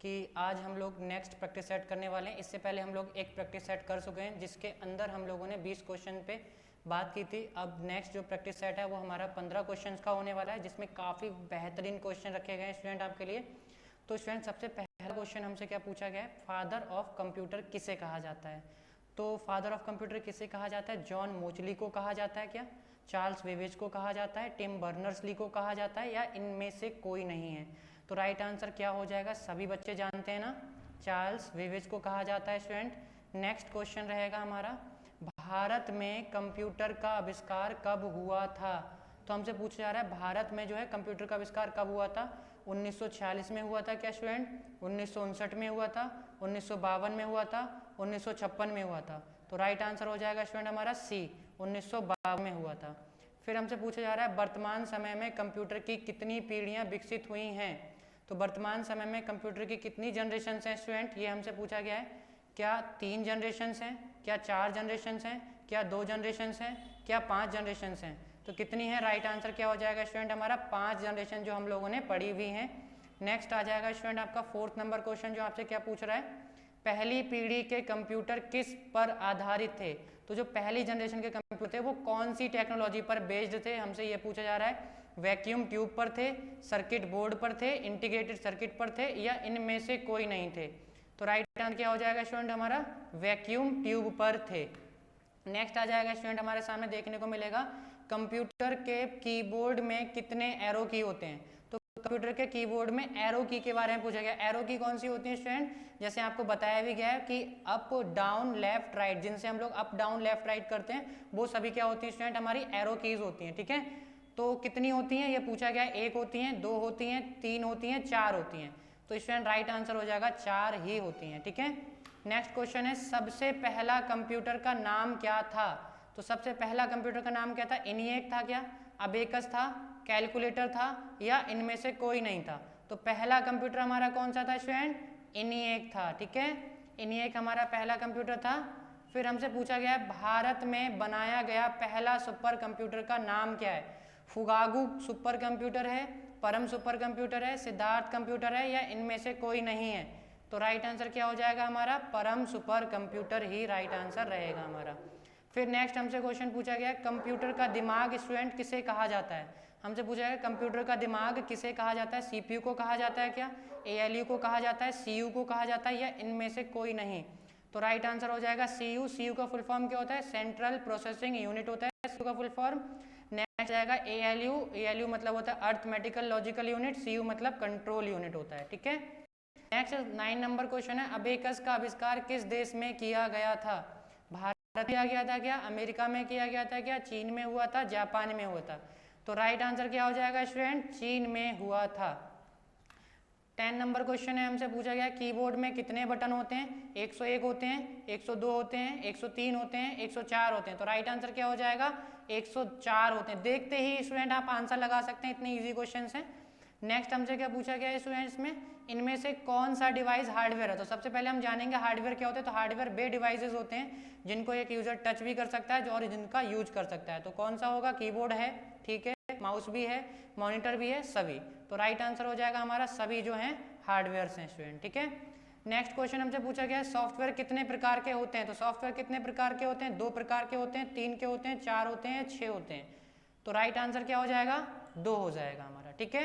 कि आज हम लोग नेक्स्ट प्रैक्टिस सेट करने वाले हैं। इससे पहले हम लोग एक प्रैक्टिस सेट कर चुके हैं जिसके अंदर हम लोगों ने 20 क्वेश्चन पे बात की थी। अब नेक्स्ट जो प्रैक्टिस सेट है वो हमारा 15 क्वेश्चन का होने वाला है, जिसमें काफ़ी बेहतरीन क्वेश्चन रखे गए हैं स्टूडेंट आपके लिए। तो स्टूडेंट सबसे पहला क्वेश्चन हमसे क्या पूछा गया है, फादर ऑफ कंप्यूटर किसे कहा जाता है। तो फादर ऑफ कंप्यूटर किसे कहा जाता है, जॉन मोचली को कहा जाता है क्या, चार्ल्स बेबेज को कहा जाता है, टिम बर्नर्स ली को कहा जाता है, या इनमें से कोई नहीं है। तो राइट आंसर क्या हो जाएगा, सभी बच्चे जानते हैं ना, चार्ल्स बेबेज को कहा जाता है स्टूडेंट। नेक्स्ट क्वेश्चन रहेगा हमारा, भारत में कंप्यूटर का आविष्कार कब हुआ था। तो हमसे पूछा जा रहा है भारत में जो है कंप्यूटर का आविष्कार कब हुआ था। 1946 में हुआ था क्या स्टूडेंट, 1959 में हुआ था, 1952 में हुआ था, 1956 में हुआ था। तो राइट आंसर हो जाएगा स्टूडेंट हमारा सी, 1952 में हुआ था। फिर हमसे पूछा जा रहा है वर्तमान समय में कंप्यूटर की कितनी पीढ़ियां विकसित हुई हैं। तो वर्तमान समय में कंप्यूटर की कितनी जनरेशन हैं स्टूडेंट, ये हमसे पूछा गया है। क्या 3 जनरेशन हैं, क्या 4 जनरेशन हैं, क्या 2 जनरेशन हैं, क्या 5 जनरेशन हैं। तो कितनी है, राइट आंसर क्या हो जाएगा स्टूडेंट हमारा 5 जनरेशन जो हम लोगों ने पढ़ी हुई हैं। नेक्स्ट आ जाएगा स्टूडेंट आपका 4th नंबर क्वेश्चन, जो आपसे क्या पूछ रहा है, पहली पीढ़ी के कंप्यूटर किस पर आधारित थे। तो जो पहली जनरेशन के कंप्यूटर थे वो कौन सी टेक्नोलॉजी पर बेस्ड थे, हमसे ये पूछा जा रहा है। वैक्यूम ट्यूब पर थे, सर्किट बोर्ड पर थे, इंटीग्रेटेड सर्किट पर थे, या इनमें से कोई नहीं थे। तो राइट आंसर क्या हो जाएगा स्टूडेंट हमारा, वैक्यूम ट्यूब पर थे। नेक्स्ट आ जाएगा स्टूडेंट हमारे सामने देखने को मिलेगा, कंप्यूटर के कीबोर्ड में कितने एरो की होते हैं। तो कंप्यूटर के कीबोर्ड में एरो की के बारे में पूछा गया। एरो की कौन सी होती है स्टूडेंट, जैसे आपको बताया भी गया है कि अप डाउन लेफ्ट राइट, जिनसे हम लोग अप डाउन लेफ्ट राइट करते हैं, वो सभी क्या होती है स्टूडेंट, हमारी एरो कीज होती हैं। ठीक है, तो कितनी होती हैं ये पूछा गया है, 1 होती हैं, 2 होती हैं, 3 होती हैं, 4 होती हैं। तो स्टूडेंट राइट आंसर हो जाएगा 4 ही होती हैं। ठीक है, नेक्स्ट क्वेश्चन है, सबसे पहला कंप्यूटर का नाम क्या था। तो सबसे पहला कंप्यूटर का नाम क्या था, इनिएक था क्या, अबेकस था, कैलकुलेटर था, या इनमें से कोई नहीं था। तो पहला कंप्यूटर हमारा कौन सा था स्टूडेंट, इनिएक था। ठीक है, इनिएक हमारा पहला कंप्यूटर था। फिर हमसे पूछा गया है भारत में बनाया गया पहला सुपर कंप्यूटर का नाम क्या है। फुगागू सुपर कंप्यूटर है, परम सुपर कंप्यूटर है, सिद्धार्थ कंप्यूटर है, या इनमें से कोई नहीं है। तो राइट आंसर क्या हो जाएगा हमारा, परम सुपर कंप्यूटर ही राइट आंसर रहेगा हमारा। फिर नेक्स्ट हमसे क्वेश्चन पूछा गया, कंप्यूटर का दिमाग स्टूडेंट किसे कहा जाता है। हमसे पूछा गया कंप्यूटर का दिमाग किसे कहा जाता है, सीपीयू को कहा जाता है क्या, एएलयू को कहा जाता है, सीयू को कहा जाता है, या इनमें से कोई नहीं। तो राइट आंसर हो जाएगा सीयू। सीयू का फुल फॉर्म क्या होता है, सेंट्रल प्रोसेसिंग यूनिट होता है सीयू का फुल फॉर्म। नेक्स्ट आएगा एएलयू, एएलयू मतलब होता है अर्थमेटिकल लॉजिकल यूनिट, सीयू मतलब कंट्रोल यूनिट होता है। ठीक है, नेक्स्ट 9 नंबर क्वेश्चन है, अबेकस का आविष्कार किस देश में किया गया था। भारत में किया गया था क्या, अमेरिका में किया गया था क्या, चीन में हुआ था, जापान में हुआ था। तो राइट आंसर क्या हो जाएगा स्टूडेंट, चीन में हुआ था। 10 नंबर क्वेश्चन है, हमसे पूछा गया कीबोर्ड में कितने बटन होते हैं, 101 होते हैं, 102 होते हैं, 103 होते हैं, 104 होते हैं। तो राइट आंसर क्या हो जाएगा, 104 होते हैं। देखते ही स्टूडेंट आप आंसर लगा सकते हैं, इतने इजी क्वेश्चन हैं। नेक्स्ट हमसे क्या पूछा गया है स्टूडेंट्स में, इनमें से कौन सा डिवाइस हार्डवेयर है। तो सबसे पहले हम जानेंगे हार्डवेयर क्या होते हैं। तो हार्डवेयर वे डिवाइसेस होते हैं जिनको एक यूजर टच भी कर सकता है और जिनका यूज कर सकता है। तो कौन सा होगा, कीबोर्ड है, ठीक है, माउस भी है, मॉनिटर भी है, सभी। तो राइट आंसर हो जाएगा हमारा सभी जो हैं हार्डवेयर हैं स्टूडेंट। ठीक है, नेक्स्ट क्वेश्चन हमसे पूछा गया है सॉफ्टवेयर कितने प्रकार के होते हैं। तो सॉफ्टवेयर कितने प्रकार के होते हैं, 2 प्रकार के होते हैं, 3 के होते हैं, 4 होते हैं, 6 होते हैं। तो राइट आंसर क्या हो जाएगा, 2 हो जाएगा हमारा। ठीक है,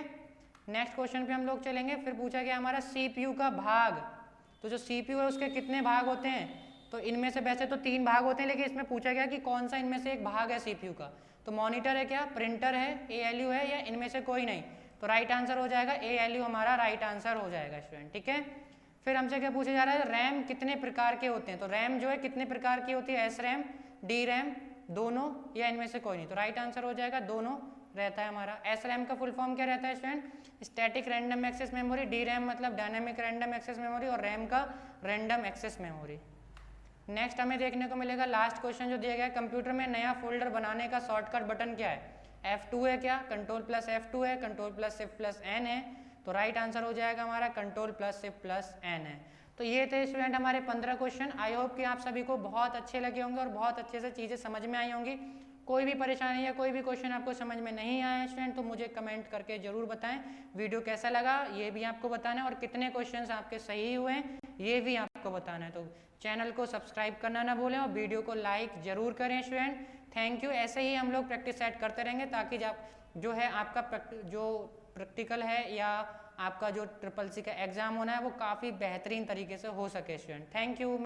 नेक्स्ट क्वेश्चन पे हम लोग चलेंगे। फिर पूछा गया हमारा सीपीयू का भाग। तो जो सीपीयू है उसके कितने भाग होते हैं। तो इनमें से वैसे तो 3 भाग होते हैं, लेकिन इसमें पूछा गया कि कौन सा इनमें से एक भाग है सीपीयू का। तो मॉनिटर है क्या, प्रिंटर है, एएलयू है, या इनमें से कोई नहीं। तो राइट आंसर हो जाएगा एएलयू हमारा राइट आंसर हो जाएगा स्टूडेंट। ठीक है, फिर हमसे क्या पूछा जा रहा है, रैम कितने प्रकार के होते हैं। तो रैम जो है कितने प्रकार की होती है, एस रैम, डी रैम, दोनों, या इनमें से कोई नहीं। तो राइट आंसर हो जाएगा दोनों रहता है हमारा। एस रैम का फुल फॉर्म क्या रहता है student, static random access memory, D RAM मतलब डायनामिक रैंडम एक्सेस मेमोरी, और रैम का रैंडम एक्सेस मेमोरी। नेक्स्ट हमें देखने को मिलेगा लास्ट क्वेश्चन जो दिया गया है, कंप्यूटर में नया फोल्डर बनाने का शॉर्टकट बटन क्या है। F2 है क्या, कंट्रोल प्लस F2 है, control plus shift plus N है। तो राइट आंसर हो जाएगा हमारा control plus shift plus N है। तो ये थे स्टूडेंट हमारे 15 क्वेश्चन। आई होप कि आप सभी को बहुत अच्छे लगे होंगे और बहुत अच्छे से चीज़ें समझ में आई होंगी। कोई भी परेशानी या कोई भी क्वेश्चन आपको समझ में नहीं आया स्टूडेंट तो मुझे कमेंट करके जरूर बताएं। वीडियो कैसा लगा ये भी आपको बताना है और कितने क्वेश्चंस आपके सही हुए हैं ये भी आपको बताना है। तो चैनल को सब्सक्राइब करना ना भूलें और वीडियो को लाइक जरूर करें स्टूडेंट। Thank you. ऐसे ही हम लोग प्रैक्टिस सेट करते रहेंगे ताकि जो है आपका जो प्रैक्टिकल है या आपका जो ट्रिपल सी का एग्जाम होना है वो काफ़ी बेहतरीन तरीके से हो सके स्टूडेंट। Thank you.